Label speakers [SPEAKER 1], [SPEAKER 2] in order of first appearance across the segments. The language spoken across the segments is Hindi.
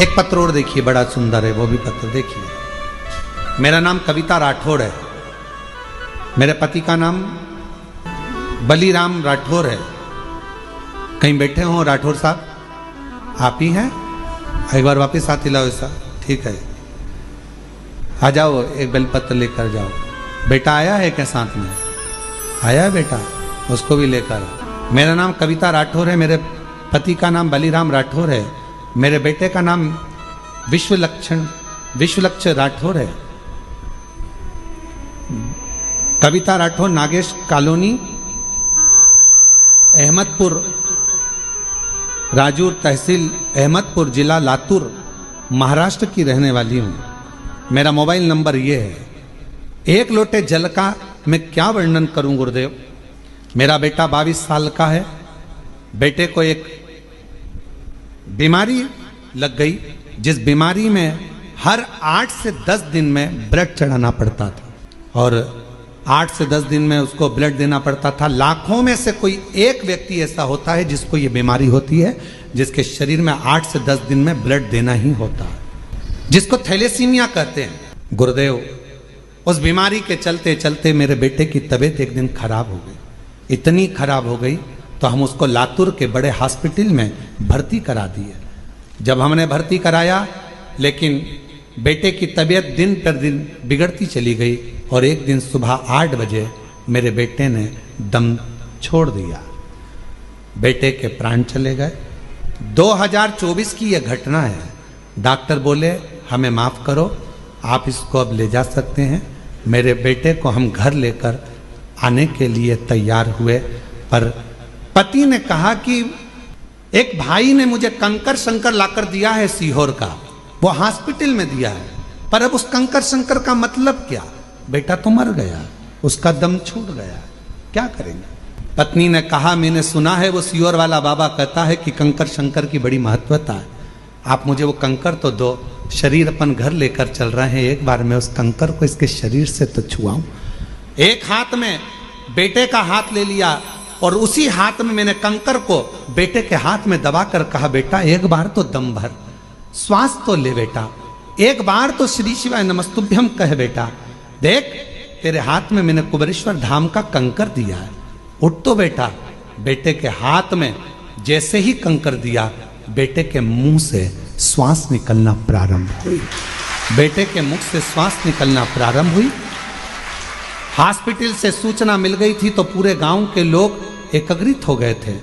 [SPEAKER 1] एक पत्र और देखिए, बड़ा सुंदर है वो भी पत्र देखिए। मेरा नाम कविता राठौड़ है, मेरे पति का नाम बलीराम राठौड़ है। कहीं बैठे हो राठौड़ साहब? आप ही हैं? एक बार वापस हाथ हिलाओ ऐसा, ठीक है। आ जाओ, एक बेलपत्र लेकर जाओ। बेटा आया है क्या साथ में? आया है बेटा, उसको भी लेकर। मेरा नाम कविता राठौड़ है, मेरे पति का नाम बलीराम राठौड़ है, मेरे बेटे का नाम विश्वलक्ष राठौड़ है। कविता राठौड़ नागेश कॉलोनी, अहमदपुर, राजूर तहसील, अहमदपुर जिला लातूर, महाराष्ट्र की रहने वाली हूँ। मेरा मोबाइल नंबर ये है। एक लोटे जल का मैं क्या वर्णन करूं गुरुदेव। मेरा बेटा 22 साल का है। बेटे को एक बीमारी लग गई, जिस बीमारी में हर 8 से 10 दिन में ब्लड चढ़ाना पड़ता था, और 8 से 10 दिन में उसको ब्लड देना पड़ता था। लाखों में से कोई एक व्यक्ति ऐसा होता है जिसको ये बीमारी होती है, जिसके शरीर में 8 से 10 दिन में ब्लड देना ही होता है, जिसको थैलेसीमिया कहते हैं। गुरुदेव, उस बीमारी के चलते चलते मेरे बेटे की तबीयत एक दिन खराब हो गई। इतनी खराब हो गई तो हम उसको लातूर के बड़े हॉस्पिटल में भर्ती करा दिए। जब हमने भर्ती कराया, लेकिन बेटे की तबीयत दिन पर दिन बिगड़ती चली गई, और एक दिन सुबह 8 बजे मेरे बेटे ने दम छोड़ दिया। बेटे के प्राण चले गए। 2024 की यह घटना है। डॉक्टर बोले हमें माफ करो, आप इसको अब ले जा सकते हैं। मेरे बेटे को हम घर लेकर आने के लिए तैयार हुए, पर पति ने कहा कि एक भाई ने मुझे कंकर शंकर लाकर दिया है सीहोर का, वो हॉस्पिटल में दिया है, पर अब उस कंकर शंकर का मतलब क्या? बेटा तो मर गया, उसका दम छूट गया, क्या करेंगे? पत्नी ने कहा मैंने सुना है वो सीहोर वाला बाबा कहता है कि कंकर शंकर की बड़ी महत्वता है, आप मुझे वो कंकर तो दो। शरीर अपन घर लेकर चल रहे हैं, एक बार मैं उस कंकर को इसके शरीर से तो छुआऊं। एक हाथ में बेटे का हाथ ले लिया, और उसी हाथ में मैंने कंकर को बेटे के हाथ में दबाकर कहा बेटा एक बार तो दम भर, श्वास तो ले बेटा, एक बार तो श्री शिवाय नमस्तुभ्यम कह बेटा। देख तेरे हाथ में मैंने कुबेरेश्वर धाम का कंकर दिया है, उठ तो बेटा। बेटे के हाथ में जैसे ही कंकर दिया, बेटे के मुंह से श्वास निकलना प्रारंभ हुई। बेटे के मुख से श्वास निकलना प्रारंभ हुई। हॉस्पिटल से सूचना मिल गई थी तो पूरे गांव के लोग एकत्रित हो गए थे।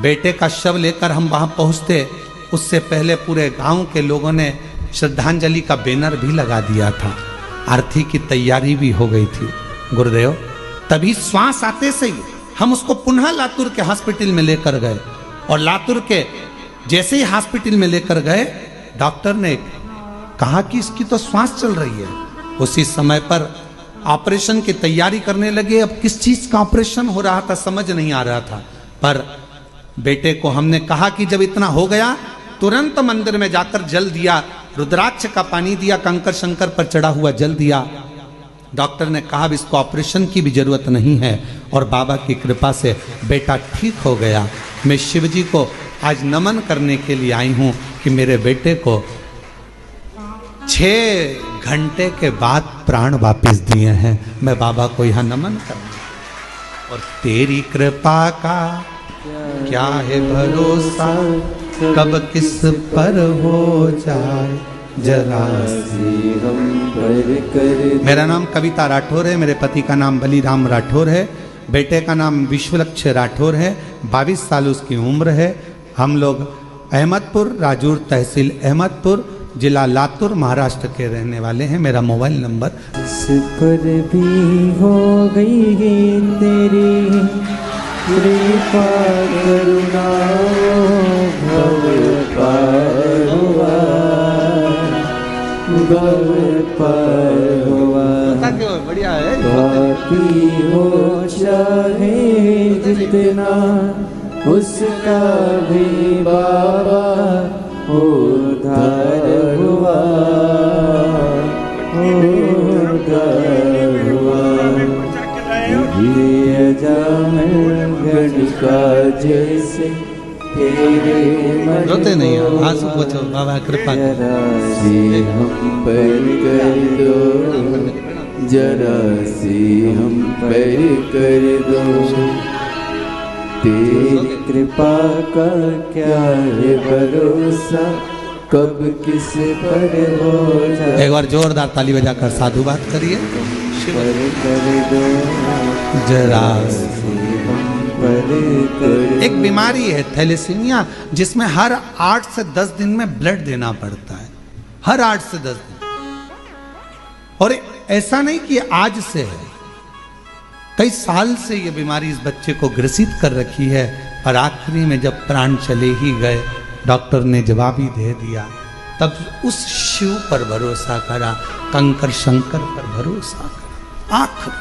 [SPEAKER 1] बेटे का शव लेकर हम वहां पहुंचते, उससे पहले पूरे गांव के लोगों ने श्रद्धांजलि का बैनर भी लगा दिया था, आरती की तैयारी भी हो गई थी। गुरुदेव, तभी श्वास आते से ही हम उसको पुनः लातूर के हॉस्पिटल में लेकर गए, और लातूर के जैसे ही हॉस्पिटल में लेकर गए, डॉक्टर ने कहा कि इसकी तो श्वास चल रही है। उसी समय पर ऑपरेशन की तैयारी करने लगे। अब किस चीज का ऑपरेशन हो रहा था समझ नहीं आ रहा था, पर बेटे को हमने कहा कि जब इतना हो गया, तुरंत मंदिर में जाकर जल दिया, रुद्राक्ष का पानी दिया, कंकर शंकर पर चढ़ा हुआ जल दिया। डॉक्टर ने कहा अब इसको ऑपरेशन की भी जरूरत नहीं है, और बाबा की कृपा से बेटा ठीक हो गया। मैं शिव जी को आज नमन करने के लिए आई हूं कि मेरे बेटे को 6 घंटे के बाद प्राण वापस दिए हैं। मैं बाबा को यहाँ नमन करूँ। और तेरी कृपा का क्या है भरोसा, कब किस पर हो जाए जरा सी हम पर कर। मेरा नाम कविता राठौड़ है, मेरे पति का नाम बलीराम राठौड़ है, बेटे का नाम विश्वलक्ष राठौड़ है, 22 साल उसकी उम्र है। हम लोग अहमदपुर, राजूर तहसील अहमदपुर, जिला लातूर, महाराष्ट्र के रहने वाले हैं। मेरा मोबाइल नंबर।
[SPEAKER 2] इस पर भी हो गई है तेरी कृपा करुणा, भव पार हुआ, भव पार हुआ।
[SPEAKER 1] बढ़िया है।
[SPEAKER 2] बाकी हो चाहे जितना, उसका भी बाबा उद्धार हुआ, उद्धार हुआ। ये अजामिल गणिका जैसे तेरे मन
[SPEAKER 1] रोते नहीं हो, आंसू पोछो, बाबा कृपा करो।
[SPEAKER 2] जरा सी हम पर कर दो, जरा सी हम पर कर दो। तेरी कृपा का क्या है भरोसा, कब किस पर हो जाए।
[SPEAKER 1] एक बार जोरदार ताली बजाकर साधु बात करिए।
[SPEAKER 2] पर कर दो,
[SPEAKER 1] जरा
[SPEAKER 2] पर कर।
[SPEAKER 1] एक बीमारी है थैलेसीमिया, जिसमें हर 8 से 10 दिन में ब्लड देना पड़ता है, हर 8 से 10 दिन। और ऐसा नहीं कि आज से है, कई साल से ये बीमारी इस बच्चे को ग्रसित कर रखी है। और आखिरी में जब प्राण चले ही गए, डॉक्टर ने जवाब ही दे दिया, तब उस शिव पर भरोसा करा, कंकर शंकर पर भरोसा करा। आखिर